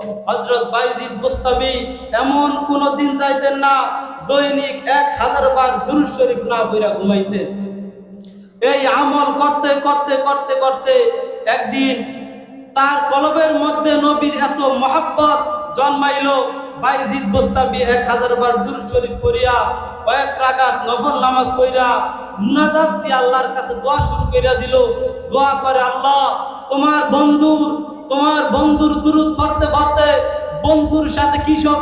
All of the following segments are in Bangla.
হযরত বাইজিদ বুস্তামি এমন কোন দিন যাইতেন না দৈনিক 1000 বার দুরূদ শরীফ না পড়া ঘুমাইতেন। এই আমল করতে করতে করতে করতে একদিন তার কলবের মধ্যে নবীর এত মহব্বত জন্মাইলো, বাইজিদ বুস্তামি 1000 বার দুরূদ শরীফ পড়িয়া কয়েক রাকাত নফল নামাজ পড়া মুনাজাত দিয়ে আল্লাহর কাছে দোয়া শুরু করে দিল। দোয়া করে, আল্লাহ তোমার বন্ধুর দুরূদ পড়তে পড়তে বন্ধুর সাথে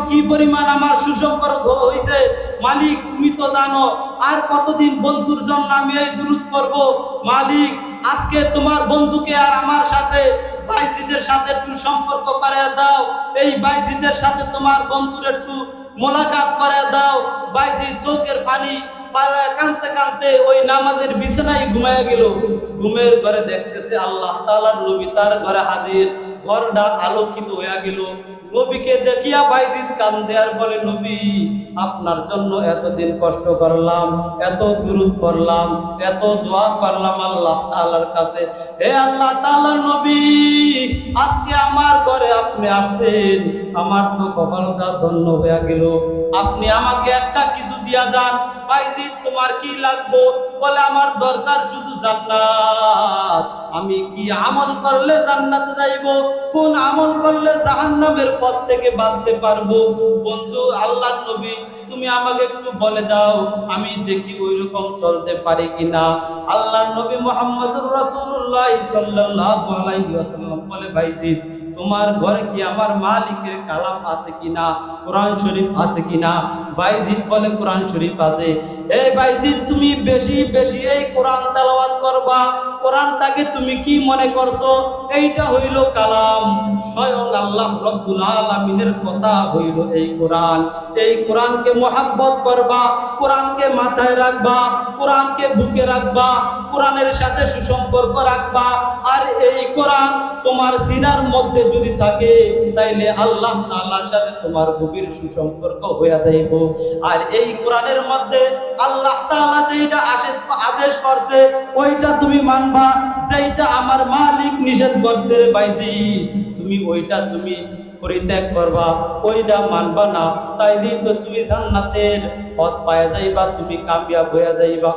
কি পরিমাণ আমার সুসম্পর্ক হয়েছে, মালিক তুমি তো জানো। আর কতদিন বন্ধুর জন্য আমি এই দুরূদ পড়ব, মালিক আজকে তোমার বন্ধুকে আর আমার সাথে বাইজিদের সাথে একটু সম্পর্ক করে দাও, এই বাইজিদের সাথে তোমার বন্ধুর একটু মোলাকাত করে দাও। বাইজির চোখের পানি কানতে কানতে ওই নামাজের বিছানায় ঘুমায় গেল। ঘুমের ঘরে দেখতেছে আল্লাহ তাআলার নবী তার ঘরে হাজির, ঘরটা আলোকিত হয়ে গেল। নবীকে দেখিয়া বাইজিদ কান্দে আর বলে, নবী আপনার জন্য এতদিন কষ্ট করলাম, এত দুরূদ পড়লাম, এত দোয়া করলাম আল্লাহ তাআলার কাছে, হে আল্লাহ তাআলার নবী আজকে আমার ঘরে আপনি আসছেন, আমার তো কপালটা ধন্য হয়ে গেল, আপনি আমাকে একটা কিছু দিয়া যান। বাইজিদ তোমার কি লাগবে? বলে, আমার দরকার শুধু জান্নাত। আমি কি আমল করলে জান্নাতে যাইব, কোন আমল করলে জাহান্নামের পথ থেকে বাঁচতে পারবো? বন্ধু আল্লাহর নবী তুমি আমাকে একটু বলে দাও, আমি দেখি ওইরকম চলতে পারি কিনা। আল্লাহর নবী মুহাম্মদুর রাসূলুল্লাহ সাল্লাল্লাহু আলাইহি ওয়াসাল্লাম বলে, বাইজিদ তোমার ঘরে কি আমার মালিকের কালাম আছে কিনা, কোরআন শরীফ আছে কিনা? বাইজিদ বলে, কোরআন শরীফ আছে। এই বাইজিদ তুমি বেশি বেশি এই কোরআন তেলাওয়াত করবা। কোরআনটাকে তুমি কি মনে করছো? এইটা হইল কালাম, স্বয়ং আল্লাহ রব্বুল আলামিনের কথা হইল এই কোরআন। এই কোরআনকে মহব্বত করবা, কোরআনকে মাথায় রাখবা, কোরআনকে বুকে রাখবা, কোরআনের সাথে সুসম্পর্ক রাখবা। আর এই কোরআন তোমার সিনার মধ্যে যদি থাকে তাইলে আল্লাহ তাআলার সাথে তোমার গভীর সুসম্পর্ক হয়ে যাইব। আর এই কোরআনের মধ্যে আল্লাহ তাআলা যেটা আদেশ করছে ওইটা তুমি মানবা, যেটা আমার মালিক নিষেধ করছে রে বাইজি তুমি ওইটা তুমি পরিত্যাগ করবা, ওইটা মানবা না, তাইলে তো তুমি জান্নাতের পথ পাওয়া যাইবা, তুমি কামিয়াব হয়ে যাইবা।